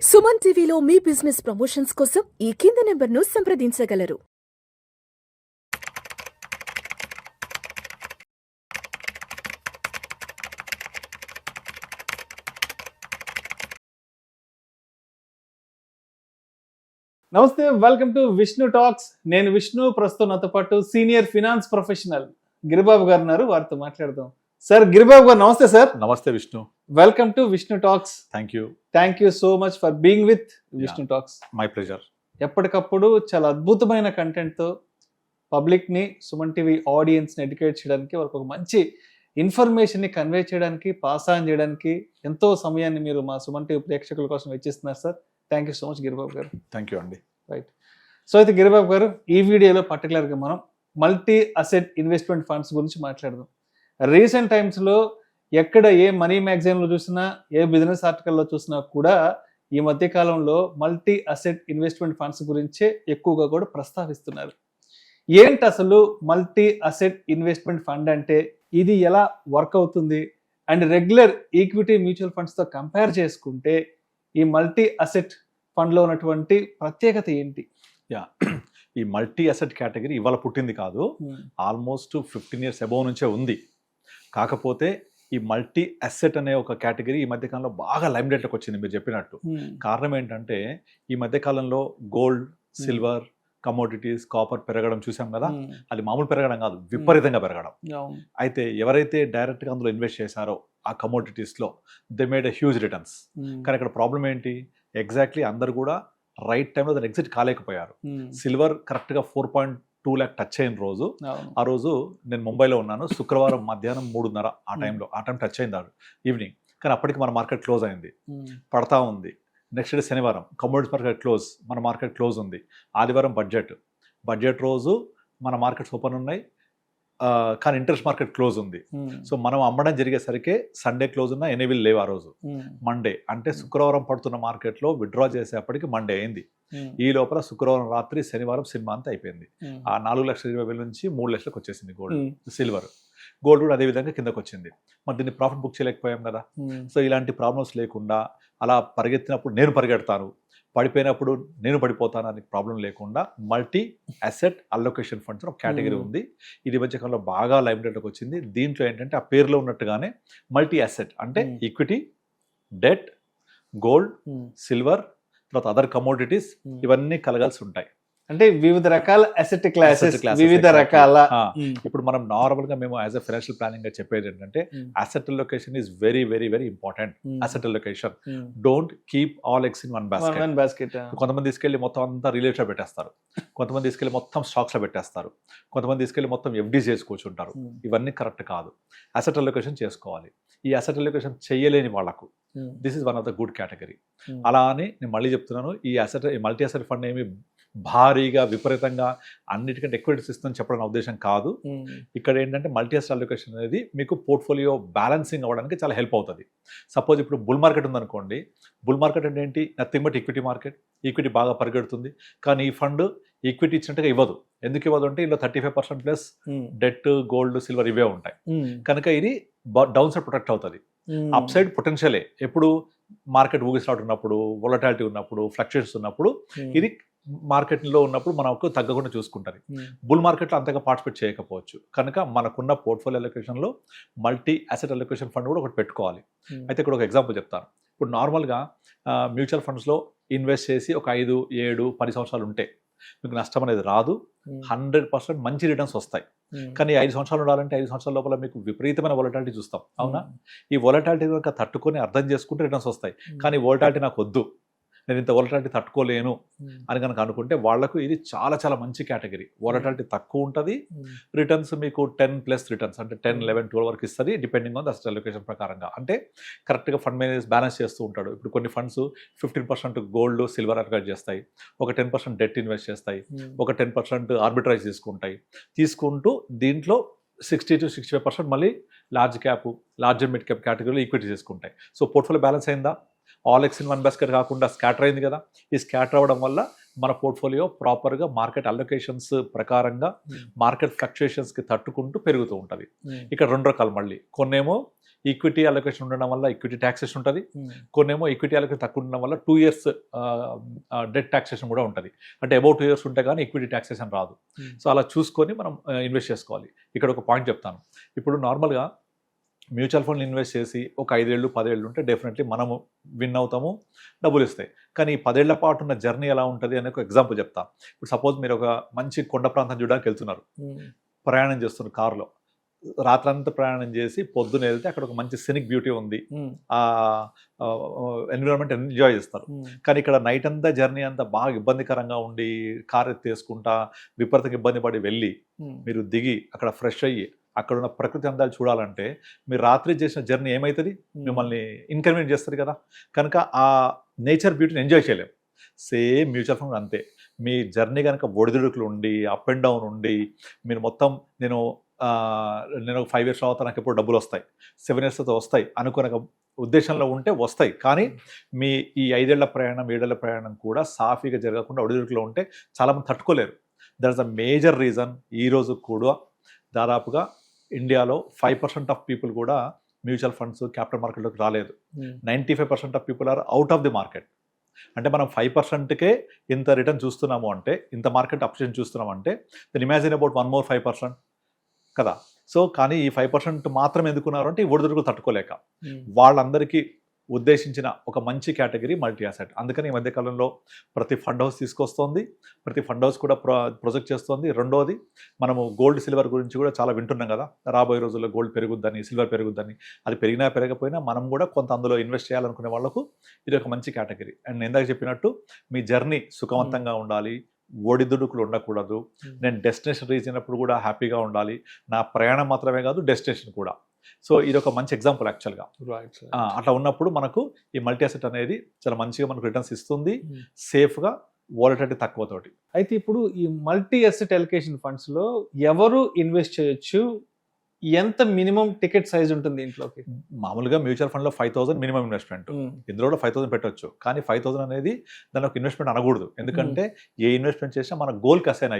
సుమన్ టీవీలో మీ business promotions కోసం ఈ కింది నెంబర్ను సంప్రదించగలరు. నమస్తే, వెల్కమ్ టు విష్ణు టాక్స్. నేను విష్ణు. ప్రస్తుతం నాతో పాటు సీనియర్ ఫినాన్స్ ప్రొఫెషనల్ గిరిబాబు గారు ఉన్నారు. వారితో మాట్లాడదాం. సార్, గిరిబాబు గారు నమస్తే. సార్ నమస్తే Vishnu. Welcome to Vishnu talks. Thank you so much for being with Vishnu talks. My pleasure. ఎప్పటికప్పుడు చాలా అద్భుతమైన కంటెంట్ తో పబ్లిక్ ని, సుమన్ టీవీ ఆడియన్స్ ని ఎడ్యుకేట్ చేయడానికి, వాళ్ళకి ఒక మంచి ఇన్ఫర్మేషన్ ని కన్వే చేయడానికి, పాస్ ఆన్ చేయడానికి ఎంతో సమయాన్ని మీరు మా సుమన్ టీవీ ప్రేక్షకుల కోసం వెచ్చిస్తున్నారు sir. Thank you so much Giribabu గారు. థ్యాంక్ యూ అండి. రైట్. సో అయితే గిరిబాబు గారు, ఈ వీడియోలో పర్టికులర్గా మనం మల్టీ అసెట్ ఇన్వెస్ట్మెంట్ ఫండ్స్ గురించి మాట్లాడదాం. రీసెంట్ టైమ్స్లో ఎక్కడ ఏ మనీ మ్యాగజైన్లో చూసినా, ఏ బిజినెస్ ఆర్టికల్లో చూసినా కూడా ఈ మధ్య కాలంలో మల్టీ అసెట్ ఇన్వెస్ట్మెంట్ ఫండ్స్ గురించే ఎక్కువగా కూడా ప్రస్తావిస్తున్నారు. ఏంటి అసలు మల్టీ అసెట్ ఇన్వెస్ట్మెంట్ ఫండ్ అంటే, ఇది ఎలా వర్క్ అవుతుంది, అండ్ రెగ్యులర్ ఈక్విటీ మ్యూచువల్ ఫండ్స్తో కంపేర్ చేసుకుంటే ఈ మల్టీ అసెట్ ఫండ్లో ఉన్నటువంటి ప్రత్యేకత ఏంటి? ఈ మల్టీ అసెట్ కేటగిరీ ఇవాళ పుట్టింది కాదు, ఆల్మోస్ట్ 15 years అబౌవ్ నుంచే ఉంది. కాకపోతే ఈ మల్టీ అసెట్ అనే ఒక కేటగిరీ ఈ మధ్యకాలంలో బాగా లైమ్లైట్లోకి వచ్చింది మీరు చెప్పినట్టు. కారణం ఏంటంటే, ఈ మధ్యకాలంలో గోల్డ్, సిల్వర్, కమోడిటీస్, కాపర్ పెరగడం చూసాం కదా. అది మామూలు పెరగడం కాదు, విపరీతంగా పెరగడం. అయితే ఎవరైతే డైరెక్ట్గా అందులో ఇన్వెస్ట్ చేశారో ఆ కమోడిటీస్లో, they made a huge returns. కానీ ఇక్కడ ప్రాబ్లం ఏంటి, ఎగ్జాక్ట్లీ అందరు కూడా రైట్ టైంలో దాన్ని ఎగ్జిట్ కాలేకపోయారు. సిల్వర్ కరెక్ట్గా 4.2 lakh టచ్ అయిన రోజు, ఆ రోజు నేను ముంబైలో ఉన్నాను. శుక్రవారం మధ్యాహ్నం 3:30 ఆ టైం టచ్ అయింది ఈవినింగ్. కానీ అప్పటికి మన మార్కెట్ క్లోజ్ అయింది, పడతా ఉంది. నెక్స్ట్ డే శనివారం కమోడిటీస్ మార్కెట్ క్లోజ్, మన మార్కెట్ క్లోజ్ ఉంది. ఆదివారం బడ్జెట్ రోజు మన మార్కెట్స్ ఓపెన్ ఉన్నాయి, కానీ ఇంట్రెస్ట్ మార్కెట్ క్లోజ్ ఉంది. సో మనం అమ్మడం జరిగేసరికి సండే క్లోజ్ ఉన్న ఎనేవిల్ లేవు ఆ రోజు. మండే అంటే శుక్రవారం పడుతున్న మార్కెట్లో విత్డ్రా చేసేప్పటికి మండే అయింది. ఈ లోపల శుక్రవారం రాత్రి, శనివారం సినిమా అంతా అయిపోయింది. ఆ 4,20,000 నుంచి 3 లక్షలకు వచ్చేసింది గోల్డ్, సిల్వర్. గోల్డ్ కూడా అదే విధంగా కిందకు వచ్చింది. మరి దీన్ని ప్రాఫిట్ బుక్ చేయలేకపోయాం కదా. సో ఇలాంటి ప్రాబ్లమ్స్ లేకుండా, అలా పరిగెత్తినప్పుడు నేను పరిగెడతాను, పడిపోయినప్పుడు నేను పడిపోతాను అనే ప్రాబ్లం లేకుండా మల్టీ అసెట్ అలొకేషన్ ఫండ్స్ ఒక కేటగిరీ ఉంది. ఇది మధ్యకాలంలో బాగా లైమ్లైట్లోకి వచ్చింది. దీంట్లో ఏంటంటే, ఆ పేరులో ఉన్నట్టుగానే మల్టీ అసెట్ అంటే ఈక్విటీ, డెట్, గోల్డ్, సిల్వర్, తర్వాత అదర్ కమోడిటీస్ ఇవన్నీ కలగాల్సి ఉంటాయి. అంటే వివిధ రకాల అసెట్ క్లాసెస్, వివిధ రకాల. ఇప్పుడు మనం నార్మల్ గా మేము యాజ్ అ ఫైనాన్షియల్ ప్లానింగ్ గా చెప్పేది ఏంటంటే, asset allocation is very very very important. Asset allocation, don't keep all eggs in one basket. కొంతమంది తీసుకెళ్లి మొత్తం అంతా రియల్ ఎస్టేట్ పెట్టేస్తారు, కొంతమంది తీసుకెళ్లి మొత్తం స్టాక్స్ లో పెట్టేస్తారు, కొంతమంది తీసుకెళ్లి మొత్తం ఎఫ్డీస్ చేసి కూర్చుంటారు. ఇవన్నీ కరెక్ట్ కాదు. అసెట్ అలొకేషన్ చేసుకోవాలి. ఈ అసెట్ అలొకేషన్ చేయలేని వాళ్లకు this is one of the good category. అలా అని నేను మళ్ళీ చెప్తున్నాను, ఈ మల్టీ అసెట్ ఫండ్ ఏమి భారీగా విపరీతంగా అన్నిటికంటే ఎక్కువ రిటర్న్స్ ఇస్తుందని చెప్పడం నా ఉద్దేశం కాదు. ఇక్కడ ఏంటంటే, మల్టీ అసెట్ అలొకేషన్ అనేది మీకు పోర్ట్ఫోలియో బ్యాలెన్సింగ్ అవ్వడానికి చాలా హెల్ప్ అవుతుంది. సపోజ్ ఇప్పుడు బుల్ మార్కెట్ ఉందనుకోండి, బుల్ మార్కెట్ అంటే ఏంటి, nothing but equity market. Equity బాగా పరిగెడుతుంది, కానీ ఈ ఫండ్ ఈక్విటీ ఇచ్చినట్టుగా ఇవ్వదు. ఎందుకు ఇవ్వదు అంటే, ఇందులో 35% ప్లస్ డెట్, గోల్డ్, సిల్వర్ ఇవే ఉంటాయి. కనుక ఇది డౌన్ సైడ్ ప్రొటెక్ట్ అవుతుంది. అప్ సైడ్ పొటెన్షియలే. ఎప్పుడు మార్కెట్ ఊగిసలాడుతున్నప్పుడు, వొలటాలిటీ ఉన్నప్పుడు, ఫ్లక్చుయేషన్స్ ఉన్నప్పుడు, ఇది మార్కెట్లో ఉన్నప్పుడు మనకు తగ్గకుండా చూసుకుంటుంది. బుల్ మార్కెట్లో అంతగా పార్టిసిపేట్ చేయకపోవచ్చు. కనుక మనకున్న పోర్ట్ఫోలియో అలొకేషన్లో మల్టీ అసెట్ అలొకేషన్ ఫండ్ కూడా ఒకటి పెట్టుకోవాలి. అయితే ఇక్కడ ఒక ఎగ్జాంపుల్ చెప్తాను. ఇప్పుడు నార్మల్గా మ్యూచువల్ ఫండ్స్లో ఇన్వెస్ట్ చేసి ఒక 5, 7, 10 సంవత్సరాలు ఉంటే మీకు నష్టం అనేది రాదు. 100% మంచి రిటర్న్స్ వస్తాయి. కానీ 5 సంవత్సరాలు ఉండాలంటే 5 సంవత్సరాల లోపల మీకు విపరీతమైన వొలటాలిటీ చూస్తాం, అవునా? ఈ వొలటాలిటీ కనుక తట్టుకొని అర్థం చేసుకుంటే రిటర్న్స్ వస్తాయి. కానీ వొలటాలిటీ నాకు వద్దు, నేను ఇంత వొలటాలిటీ తట్టుకోలేను అని కనుక అనుకుంటే, వాళ్లకు ఇది చాలా చాలా మంచి కేటగిరీ. వొలటాలిటీ తక్కువ ఉంటుంది, రిటర్న్స్ మీకు 10+ రిటర్న్స్ అంటే 10, 11, 12 వరకు ఇస్తుంది, depending on the asset allocation ప్రకారంగా. అంటే కరెక్ట్గా ఫండ్ మేనేజ్ బ్యాలెన్స్ చేస్తూ ఉంటాడు. ఇప్పుడు కొన్ని ఫండ్స్ 15% గోల్డ్, సిల్వర్ అలొకేట్ చేస్తాయి, ఒక 10% డెట్ ఇన్వెస్ట్ చేస్తాయి, ఒక 10% ఆర్బిట్రైజ్ తీసుకుంటూ దీంట్లో 60 to 65% మళ్ళీ large cap, large mid cap కేటగిరీలో ఈక్విటీ తీసుకుంటాయి. సో పోర్ట్ఫోలియో బ్యాలెన్స్ అయిందా? All X in one basket కాకుండా స్కాటర్ అయింది కదా. ఈ స్కాటర్ అవ్వడం వల్ల మన పోర్ట్ఫోలియో ప్రాపర్గా మార్కెట్ అలొకేషన్స్ ప్రకారంగా మార్కెట్ ఫ్లక్చుయేషన్స్కి తట్టుకుంటూ పెరుగుతూ ఉంటుంది. ఇక్కడ 2 రకాలు, మళ్ళీ కొన్నేమో ఈక్విటీ అలొకేషన్ ఉండడం వల్ల ఈక్విటీ ట్యాక్సేషన్ ఉంటుంది, కొన్నేమో ఈక్విటీ అలొకేషన్ తక్కువ ఉండడం వల్ల 2 years డెట్ ట్యాక్సేషన్ కూడా ఉంటుంది. అంటే అబౌట్ 2 years ఉంటే కానీ ఈక్విటీ ట్యాక్సేషన్ రాదు. సో అలా చూసుకొని మనం ఇన్వెస్ట్ చేసుకోవాలి. ఇక్కడ ఒక పాయింట్ చెప్తాను. ఇప్పుడు నార్మల్గా మ్యూచువల్ ఫండ్ ఇన్వెస్ట్ చేసి ఒక 5 ఏళ్ళు 10 ఏళ్ళు ఉంటే డెఫినెట్లీ మనము విన్ అవుతాము, డబ్బులు ఇస్తాయి. కానీ ఈ 10 ఏళ్ల పాటు ఉన్న జర్నీ ఎలా ఉంటుంది అనే ఒక ఎగ్జాంపుల్ చెప్తాను. ఇప్పుడు సపోజ్ మీరు ఒక మంచి కొండ ప్రాంతం చూడడానికి వెళ్తున్నారు, ప్రయాణం చేస్తున్నారు కారులో, రాత్రంతా ప్రయాణం చేసి పొద్దున వెళ్తే అక్కడ ఒక మంచి సినిక్ బ్యూటీ ఉంది, ఆ ఎన్విరాన్మెంట్ ఎంజాయ్ చేస్తారు. కానీ ఇక్కడ నైట్ అంతా జర్నీ అంతా బాగా ఇబ్బందికరంగా ఉండి కార్ ఎత్తేసుకుంటా విపరీతంగా ఇబ్బంది పడి వెళ్ళి మీరు దిగి అక్కడ ఫ్రెష్ అయ్యి అక్కడ ఉన్న ప్రకృతి అందాలు చూడాలంటే మీరు రాత్రి చేసిన జర్నీ ఏమవుతుంది, మిమ్మల్ని ఇన్కన్వీనియంట్ చేస్తుంది కదా. కనుక ఆ నేచర్ బ్యూటీని ఎంజాయ్ చేయలేము. సేమ్ మ్యూచువల్ ఫండ్ అంతే. మీ జర్నీ కనుక ఒడిదుడుకులు ఉండి అప్ అండ్ డౌన్ ఉండి మీరు మొత్తం నేను 5 years తర్వాత నాకు ఎప్పుడు డబ్బులు వస్తాయి, 7 years తర్వాత వస్తాయి అనుకునే ఉద్దేశంలో ఉంటే వస్తాయి. కానీ మీ ఈ 5 ఏళ్ల ప్రయాణం 7 ఏళ్ల ప్రయాణం కూడా సాఫీగా జరగకుండా ఒడిదుడుకులో ఉంటే చాలామంది తట్టుకోలేరు. That is the major reason. ఈరోజు కూడా దాదాపుగా ఇండియాలో 5% ఆఫ్ పీపుల్ కూడా మ్యూచువల్ ఫండ్స్ క్యాపిటల్ మార్కెట్లోకి రాలేదు. 95% of people are out of the market. అంటే మనం 5%కే ఇంత రిటర్న్ చూస్తున్నాము అంటే, ఇంత మార్కెట్ అప్షన్ చూస్తున్నాము అంటే, దెన్ ఇమాజిన్ అబౌట్ 1 more 5% కదా. సో కానీ ఈ 5% మాత్రం ఎందుకున్నారు అంటే ఈ ఒడిదుడుకులు తట్టుకోలేక. వాళ్ళందరికీ ఉద్దేశించిన ఒక మంచి కేటగిరీ మల్టీ అసెట్. అందుకని ఈ మధ్యకాలంలో ప్రతి ఫండ్ హౌస్ తీసుకొస్తోంది, ప్రతి ఫండ్ హౌస్ కూడా ప్రొజెక్ట్ చేస్తోంది. రెండోది మనము గోల్డ్ సిల్వర్ గురించి కూడా చాలా వింటున్నాం కదా, రాబోయే రోజుల్లో గోల్డ్ పెరుగుద్దని, సిల్వర్ పెరుగుద్దని. అది పెరిగినా పెరగకపోయినా మనం కూడా కొంత అందులో ఇన్వెస్ట్ చేయాలనుకునే వాళ్ళకు ఇది ఒక మంచి కేటగిరీ. అండ్ నేను ఇందాక చెప్పినట్టు మీ జర్నీ సుఖవంతంగా ఉండాలి, ఒడిదుడుకులు ఉండకూడదు, నేను డెస్టినేషన్ రీచ్ అయినప్పుడు కూడా హ్యాపీగా ఉండాలి, నా ప్రయాణం మాత్రమే కాదు డెస్టినేషన్ కూడా. సో ఇది ఒక మంచి ఎగ్జాంపుల్ యాక్చువల్గా. అట్లా ఉన్నప్పుడు మనకు ఈ మల్టీ అసెట్ అనేది చాలా మంచిగా మనకు రిటర్న్స్ ఇస్తుంది, సేఫ్గా, వాలటిలిటీ తక్కువతోటి. అయితే ఇప్పుడు ఈ మల్టీ అసెట్ అలొకేషన్ ఫండ్స్లో ఎవరు ఇన్వెస్ట్ చేయొచ్చు, ఎంత మినిమం టికెట్ సైజ్ ఉంటుంది ఇంట్లోకి? మామూలుగా మ్యూచువల్ ఫండ్లో 5,000 మినిమం ఇన్వెస్ట్మెంట్, ఇందులో కూడా 5,000 పెట్టవచ్చు. కానీ 5,000 అనేది దాని ఒక ఇన్వెస్ట్మెంట్ అనకూడదు. ఎందుకంటే ఏ ఇన్వెస్ట్మెంట్ చేసినా మన గోల్కి అసైన్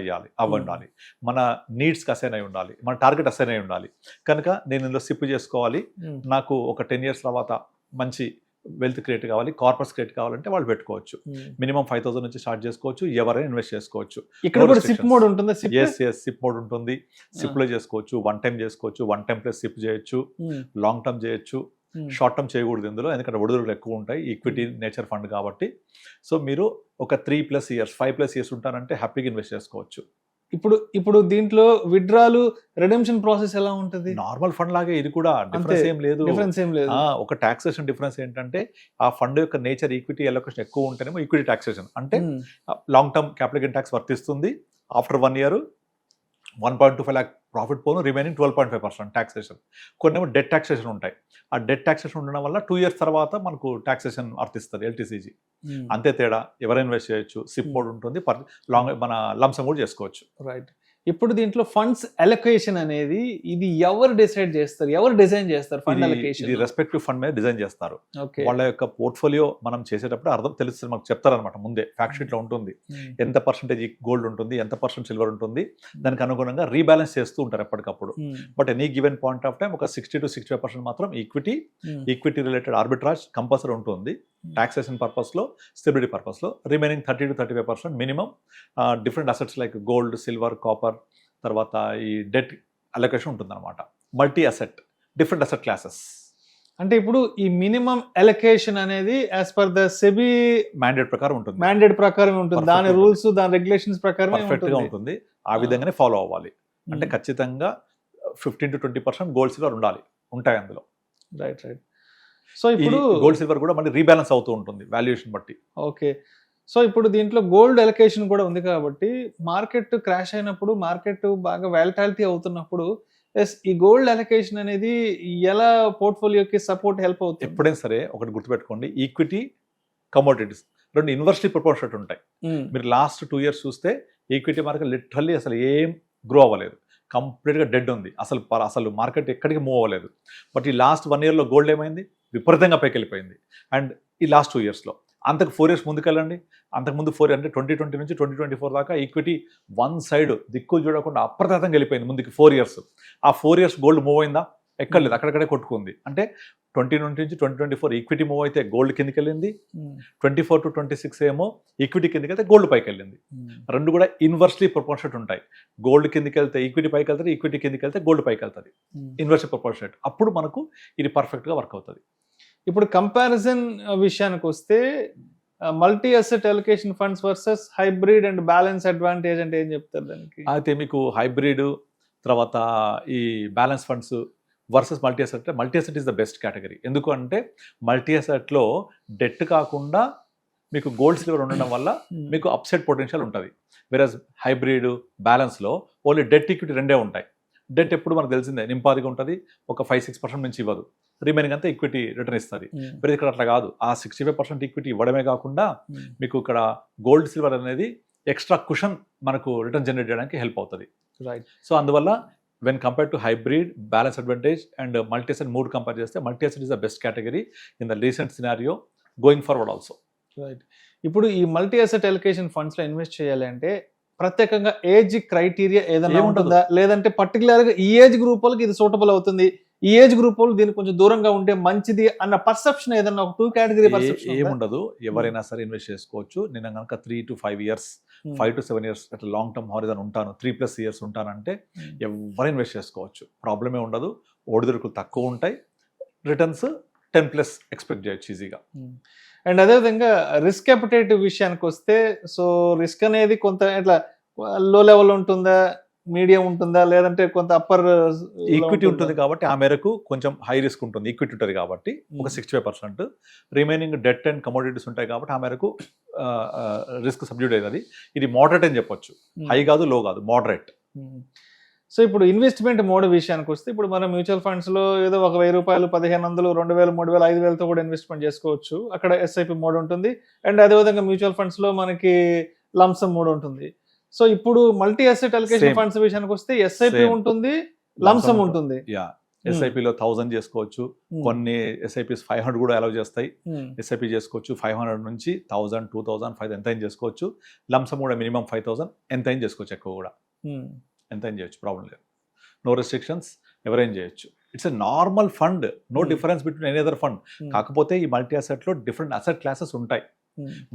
అవ్వాలి, మన నీడ్స్కి అసైన్ అయి ఉండాలి, మన టార్గెట్ అసైన్ అయి ఉండాలి. కనుక నేను ఇందులో సిప్ చేసుకోవాలి, నాకు ఒక 10 years తర్వాత మంచి వెల్త్ క్రియేట్ కావాలి, కార్పస్ క్రియేట్ కావాలంటే వాళ్ళు పెట్టుకోవచ్చు. మినిమం 5,000 నుంచి స్టార్ట్ చేసుకోవచ్చు, ఎవరైనా ఇన్వెస్ట్ చేసుకోవచ్చు. ఇక్కడ కూడా సిప్ మోడ్ ఉంటుంది. సిప్ మోడ్ ఉంటుంది. సిప్ లో చేసుకోవచ్చు, 1 time చేసుకోవచ్చు, 1 time ప్లస్ సిప్ చేయొచ్చు, లాంగ్ టర్మ్ చేయొచ్చు, షార్ట్ టర్మ్ చేయకూడదు ఇందులో, ఎందుకంటే ఒడిదుడుకులు ఎక్కువ ఉంటాయి, ఈక్విటీ నేచర్ ఫండ్ కాబట్టి. సో మీరు ఒక 3+ years 5+ years ఉంటారంటే హ్యాపీగా ఇన్వెస్ట్ చేసుకోవచ్చు. ఇప్పుడు దీంట్లో విత్డ్రాలు రిడెంప్షన్ ప్రాసెస్ ఎలా ఉంటుంది? నార్మల్ ఫండ్ లాగే ఇది కూడా డిఫరెన్స్ ఏం లేదు. ఒక టాక్సేషన్ డిఫరెన్స్ ఏంటంటే ఆ ఫండ్ యొక్క నేచర్ ఈక్విటీ అలొకేషన్ ఎక్కువ ఉంటేనేమో ఈక్విటీ టాక్సేషన్ అంటే long term capital gain tax వర్తిస్తుంది. ఆఫ్టర్ 1 year 1.25 lakh ప్రాఫిట్ పోను, రిమైనింగ్ 12.5% టాక్సేషన్. కొన్నేమో డెట్ టాక్సేషన్ ఉంటాయి. ఆ డెట్ టాక్సేషన్ ఉండడం వల్ల 2 years తర్వాత మనకు టాక్సేషన్ వర్తిస్తుంది, LTCG. అంతే తేడా. ఎవరైనా ఇన్వెస్ట్ చేయొచ్చు, సిప్ మోడ్ ఉంటుంది, లాంగ్ మన లంసమ్ కూడా చేసుకోవచ్చు. రైట్. ఇప్పుడు దీంట్లో ఫండ్స్ అలొకేషన్ అనేది ఇది ఎవరు డిసైడ్ చేస్తారు, ఎవరు డిజైన్ చేస్తారు? ఫండ్ అలొకేషన్ ఇది రెస్పెక్టివ్ ఫండ్ మీద డిజైన్ చేస్తారు. వాళ్ళ యొక్క పోర్ట్ఫోలియో మనం చేసేటప్పుడు అర్థం తెలుస్తుంది, మనకు చెప్తారనమాట ముందే. ఫ్యాక్ట్ షీట్ లో ఉంటుంది ఎంత పర్సెంటేజ్ గోల్డ్ ఉంటుంది, ఎంత % సిల్వర్ ఉంటుంది, దానికి అనుగుణంగా రీబ్యాలెన్స్ చేస్తూ ఉంటారు ఎప్పటికప్పుడు. But any given point of time ఒక 60 to 65% మాత్రం ఈక్విటీ రిలేటెడ్ ఆర్బిట్రాజ్ కంపల్సరీ ఉంటుంది, టాక్సేషన్ పర్పస్ లో, స్టెబిలిటీ పర్పస్ లో. Remaining 30 to 35% minimum different assets like gold, silver, copper, తర్వాత ఈ డెట్ అలొకేషన్ ఉంటుంది అనమాట. Multi asset, different asset classes. అంటే ఇప్పుడు ఈ మినిమం అలొకేషన్ అనేది as per the SEBI mandate ప్రకారం ఉంటుంది. దాని రూల్స్, దాని రెగ్యులేషన్స్ ప్రకారం పర్ఫెక్ట్ గా ఉంటుంది. ఆ విధంగానే ఫాలో అవ్వాలి. అంటే ఖచ్చితంగా 15 to 20% గోల్డ్, సిల్వర్ ఉంటాయి అందులో. రైట్. సో ఇప్పుడు గోల్డ్, సిల్వర్ కూడా మళ్ళీ రీబ్యాలెన్స్ అవుతూ ఉంటుంది వాల్యుయేషన్ బట్టి. ఓకే. సో ఇప్పుడు దీంట్లో గోల్డ్ అలొకేషన్ కూడా ఉంది కాబట్టి మార్కెట్ క్రాష్ అయినప్పుడు, మార్కెట్ బాగా వాలటాలిటీ అవుతున్నప్పుడు ఈ గోల్డ్ అలొకేషన్ అనేది ఎలా పోర్ట్ఫోలియోకి సపోర్ట్ హెల్ప్ అవుతుంది? ఎప్పుడైనా సరే ఒకటి గుర్తుపెట్టుకోండి, ఈక్విటీ, కమోడిటీస్ రెండు ఇన్వర్స్లీ ప్రపోర్షనేట్ ఉంటాయి. మీరు లాస్ట్ 2 years చూస్తే ఈక్విటీ మార్కెట్ లిటరల్లీ అసలు ఏం గ్రో అవ్వలేదు, కంప్లీట్గా డెడ్ ఉంది, అసలు మార్కెట్ ఎక్కడికి మూవ్ అవ్వలేదు. బట్ ఈ లాస్ట్ 1 yearలో గోల్డ్ ఏమైంది, విపరీతంగా పైకి వెళ్ళిపోయింది. అండ్ ఈ లాస్ట్ 2 yearsలో అంతకు 4 years ముందుకెళ్ళండి, అంతకుముందు 4 అంటే 2020 నుంచి 2024 దాకా ఈక్విటీ వన్ సైడ్ దిక్కులు చూడకుండా అప్రతిహతంగా వెళ్ళిపోయింది ముందుకి 4 years. ఆ 4 years గోల్డ్ మూవ్ అయిందా? ఎక్కడ లేదు, అక్కడక్కడే కొట్టుకుంది. అంటే 20 నుంచి 2024 ఈక్విటీ మూవ్ అయితే గోల్డ్ కిందకి వెళ్ళింది, 24 to 26 ఏమో ఈక్విటీ కిందకి వెళ్తే గోల్డ్ పైకి వెళ్ళింది. రెండు కూడా ఇన్వర్స్లీ ప్రపోర్షనేట్ ఉంటాయి. గోల్డ్ కిందకి వెళ్తే ఈక్విటీ పైకి వెళ్తుంది, ఈక్విటీ కిందకి వెళ్తే గోల్డ్ పైకి వెళ్తుంది, ఇన్వర్స్లీ ప్రపోర్షనేట్. అప్పుడు మనకు ఇది పర్ఫెక్ట్గా వర్క్ అవుతుంది. ఇప్పుడు కంపారిజన్ విషయానికి వస్తే multi asset allocation funds versus hybrid and balance advantage అంటే ఏం చెప్తారు దానికి? అయితే మీకు హైబ్రిడ్ తర్వాత ఈ balance funds versus multi asset. Multi asset is the best category. ఎందుకు అంటే మల్టీ అసెట్లో డెట్ కాకుండా మీకు గోల్డ్ సిల్వర్ ఉండడం వల్ల మీకు అప్సైడ్ పొటెన్షియల్ ఉంటుంది. వెరస్ హైబ్రిడ్ బ్యాలెన్స్లో ఓన్లీ డెట్ ఈక్విటీ రెండే ఉంటాయి. డెట్ ఎప్పుడు మనకు తెలిసిందే నింపాదిగా ఉంటుంది, ఒక 5-6% నుంచి ఇవ్వదు, రిమైనింగ్ అంతా ఈక్విటీ రిటర్న్ ఇస్తుంది. మరి ఇక్కడ అట్లా కాదు, ఆ 65% ఈక్విటీ ఇవ్వడమే కాకుండా మీకు ఇక్కడ గోల్డ్ సిల్వర్ అనేది ఎక్స్ట్రా కుషన్ మనకు రిటర్న్ జనరేట్ చేయడానికి హెల్ప్ అవుతుంది. రైట్. సో అందువల్ల when compare to hybrid, balance advantage and multi asset మూడు కంపేర్ చేస్తే multi asset is the best category in the recent scenario going forward also. Right. ఇప్పుడు ఈ multi asset allocation ఫండ్స్లో invest చేయాలి అంటే ప్రత్యేకంగా ఏజ్ క్రైటీరియా ఏదైనా ఉంటుందా, లేదంటే పర్టికులర్గా ఈ ఏజ్ గ్రూప్ వాళ్ళకి ఇది సూటబుల్ అవుతుంది, ఈ ఏజ్ గ్రూప్ వాళ్ళు దీనికి కొంచెం దూరంగా ఉంటే మంచిది అన్న పర్సెప్షన్ ఏదన్నా ఒక 2 కేటగిరీ పర్సెప్షన్? ఏముండదు, ఎవరైనా సరే ఇన్వెస్ట్ చేసుకోవచ్చు. నేను కనుక 3 to 5 years 5 to 7 years అట్లా లాంగ్ టర్మ్ హారిజన్ ఉంటాను, 3+ years ఉంటానంటే ఎవరు ఇన్వెస్ట్ చేసుకోవచ్చు, ప్రాబ్లమే ఉండదు. ఒడిదుడుకులు తక్కువ ఉంటాయి, రిటర్న్స్ 10+ ఎక్స్పెక్ట్ చేయొచ్చు ఈజీగా. అండ్ అదేవిధంగా రిస్క్ అపిటైట్ విషయానికి వస్తే, సో రిస్క్ అనేది కొంత ఇట్లా లో లెవెల్ ఉంటుందా, మీడియం ఉంటుందా, లేదంటే కొంత అప్పర్? ఈక్విటీ ఉంటుంది కాబట్టి ఆ మేరకు కొంచెం హై రిస్క్ ఉంటుంది. ఈక్విటీ ఉంటుంది కాబట్టి ఒక 65%, రిమైనింగ్ డెట్ అండ్ కమోడిటీస్ ఉంటాయి కాబట్టి ఆ మేరకు రిస్క్ సబ్డ్యూట్ అవుతుంది. ఇది మోడరేట్ అని చెప్పొచ్చు, హై కాదు లో కాదు, మోడరేట్. సో ఇప్పుడు ఇన్వెస్ట్మెంట్ మోడ్ విషయానికి వస్తే, ఇప్పుడు మనం మ్యూచువల్ ఫండ్స్లో ఏదో ఒక 1000 రూపాయలు, 1500, 2000, 3000, 5000తో కూడా ఇన్వెస్ట్మెంట్ చేసుకోవచ్చు. అక్కడ ఎస్ఐపి మోడ్ ఉంటుంది. అండ్ అదేవిధంగా మ్యూచువల్ ఫండ్స్లో మనకి లంసమ్ మోడ్ ఉంటుంది. సో ఇప్పుడు మల్టీ అసెట్ అలొకేషన్ ఫండ్స్ విషయానికి వస్తే ఎస్ఐపి ఉంటుంది, లంసమ్ ఉంటుంది. ఎస్ఐపిలో 1000 చేసుకోవచ్చు, కొన్ని ఎస్ఐపిస్ 500 కూడా అలౌ చేస్తాయి. ఎస్ఐపి చేసుకోవచ్చు 500 నుంచి 1000, 2000, 5000 ఎంత చేసుకోవచ్చు. లంసమ్ కూడా మినిమం 5000 ఎంత చేసుకోవచ్చు, ఎక్కువ కూడా ఎంత చేయొచ్చు, ప్రాబ్లం లేదు. నో రెస్ట్రిక్షన్స్, ఎవరైనా చేయొచ్చు. It's a normal fund, no difference between any other fund. కాకపోతే ఈ మల్టీ అసెట్లో డిఫరెంట్ అసెట్ క్లాసెస్ ఉంటాయి.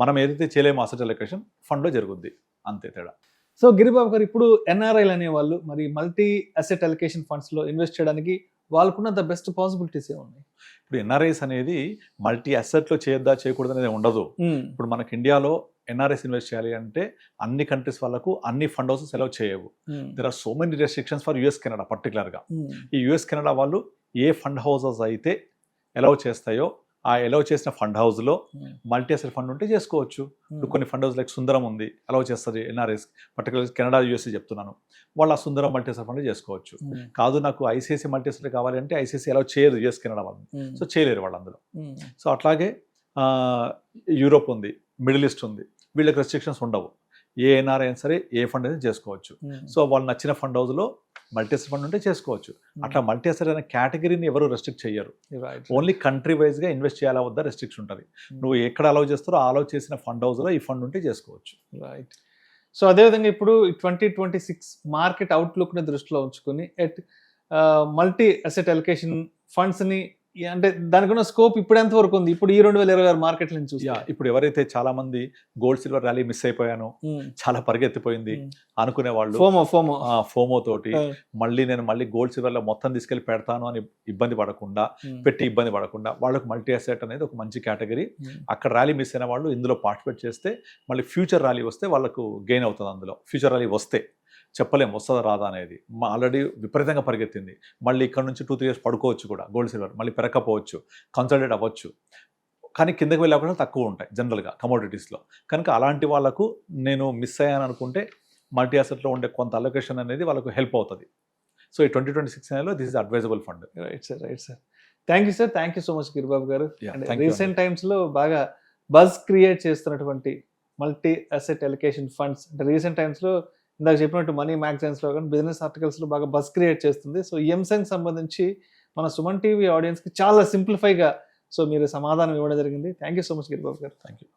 మనం ఏదైతే చేయలేమో అసెట్ అలొకేషన్ ఫండ్లో జరుగుద్ది, అంతే తేడా. సో గిరిబాబు గారు, ఇప్పుడు ఎన్ఆర్ఐలు అనేవాళ్ళు మరి మల్టీ అసెట్ అలొకేషన్ ఫండ్స్లో ఇన్వెస్ట్ చేయడానికి వాళ్ళకున్న బెస్ట్ పాసిబిలిటీస్ ఏమున్నాయి? ఇప్పుడు ఎన్ఆర్ఐస్ అనేది మల్టీ అసెట్లో చేయొద్దా చేయకూడదు అనేది ఉండదు. ఇప్పుడు మనకి ఇండియాలో ఎన్ఆర్ఐస్ ఇన్వెస్ట్ చేయాలి అంటే అన్ని కంట్రీస్ వాళ్ళకు అన్ని ఫండ్ హౌసెస్ అలౌ చేయవు. There are so many restrictions for US Canada పర్టికులర్గా. ఈ యుఎస్ కెనడా వాళ్ళు ఏ ఫండ్ హౌసెస్ అయితే అలౌ చేస్తాయో ఆ అలౌ చేసిన ఫండ్ హౌస్లో మల్టీ అసెట్ ఫండ్ ఉంటే చేసుకోవచ్చు. ఇప్పుడు కొన్ని ఫండ్ హౌస్ లైక్ సుందరం ఉంది, అలౌ చేస్తుంది ఎన్ఆర్ఐస్, పర్టికులర్ కెనడా యూఎస్ఏ చెప్తున్నాను. వాళ్ళు ఆ సుందరం మల్టీ అసెట్ ఫండ్ చేసుకోవచ్చు. కాదు నాకు ఐసిఐసి మల్టీ అసెట్ కావాలి అంటే ఐసిఐసి అలౌ చేయదు యుఎస్ కెనడా వాళ్ళు, సో చేయలేరు వాళ్ళు అందులో. సో అట్లాగే యూరోప్ ఉంది, మిడిల్ ఈస్ట్ ఉంది, వీళ్ళకి రెస్ట్రిక్షన్స్ ఉండవు. ఏ ఎన్ఆర్ఐ అయినా సరే ఏ ఫండ్ అయినా చేసుకోవచ్చు. సో వాళ్ళు నచ్చిన ఫండ్ హౌస్లో మల్టీ అసెట్ ఫండ్ ఉంటే చేసుకోవచ్చు. అట్లా మల్టీ అసెట్ అనే కేటగిరీని ఎవరు రెస్ట్రిక్ట్ చేయరు. ఓన్లీ కంట్రీ వైజ్గా ఇన్వెస్ట్ చేయాలా వద్ద రెస్ట్రిక్షన్ ఉంటుంది. నువ్వు ఎక్కడ అలౌ చేస్తారో అలౌ చేసిన ఫండ్ హౌస్లో ఈ ఫండ్ ఉంటే చేసుకోవచ్చు. రైట్. సో అదేవిధంగా ఇప్పుడు 2026 మార్కెట్ అవుట్లుక్ని దృష్టిలో ఉంచుకుని మల్టీ అసెట్ అలొకేషన్ ఫండ్స్ని అంటే దానికి ఉన్న స్కోప్ ఇప్పుడు ఎంత వరకు ఉంది? ఇప్పుడు ఈ 2026 మార్కెట్ నుంచి ఇప్పుడు ఎవరైతే చాలా మంది గోల్డ్ సిల్వర్ ర్యాలీ మిస్ అయిపోయాను, చాలా పరిగెత్తిపోయింది అనుకునే వాళ్ళు ఫోమో తోటి మళ్ళీ గోల్డ్ సిల్వర్ లో మొత్తం తీసుకెళ్లి పెడతాను అని ఇబ్బంది పడకుండా వాళ్ళకు మల్టీ అసెట్ అనేది ఒక మంచి కేటగిరీ. అక్కడ ర్యాలీ మిస్ అయిన వాళ్ళు ఇందులో పార్టిసిపేట్ చేస్తే మళ్ళీ ఫ్యూచర్ ర్యాలీ వస్తే వాళ్ళకు గెయిన్ అవుతుంది. అందులో ఫ్యూచర్ ర్యాలీ వస్తే చెప్పలేం వస్తుందా రాదా అనేది. ఆల్రెడీ విపరీతంగా పరిగెత్తింది, మళ్ళీ ఇక్కడ నుంచి 2-3 years పడుకోవచ్చు కూడా గోల్డ్ సిల్వర్, మళ్ళీ పెరగకపోవచ్చు, కన్సల్టేట్ అవ్వచ్చు. కానీ కిందకి వెళ్ళే అవకాశాలు తక్కువ ఉంటాయి జనరల్గా కమోడిటీస్లో. కనుక అలాంటి వాళ్ళకు నేను మిస్ అయ్యాను అనుకుంటే మల్టీ అసెట్లో ఉండే కొంత అలొకేషన్ అనేది వాళ్ళకు హెల్ప్ అవుతుంది. సో ఈ 2026 నెలలో this is advisable fund. Right sir. Thank you sir. Thank you so much Giribabu గారు. రీసెంట్ టైమ్స్లో బాగా బజ్ క్రియేట్ చేస్తున్నటువంటి మల్టీ అసెట్ అలొకేషన్ ఫండ్స్ అంటే రీసెంట్ టైమ్స్లో ఇందాక చెప్పినట్టు మనీ మ్యాగజైన్స్లో కానీ బిజినెస్ ఆర్టికల్స్లో బాగా బజ్ క్రియేట్ చేస్తుంది. సో ఈ అంశానికి సంబంధించి మన సుమన్ టీవీ ఆడియన్స్కి చాలా సింప్లిఫైగా సో మీరు సమాధానం ఇవ్వడం జరిగింది. Thank you so much Giribabu గారు. Thank you.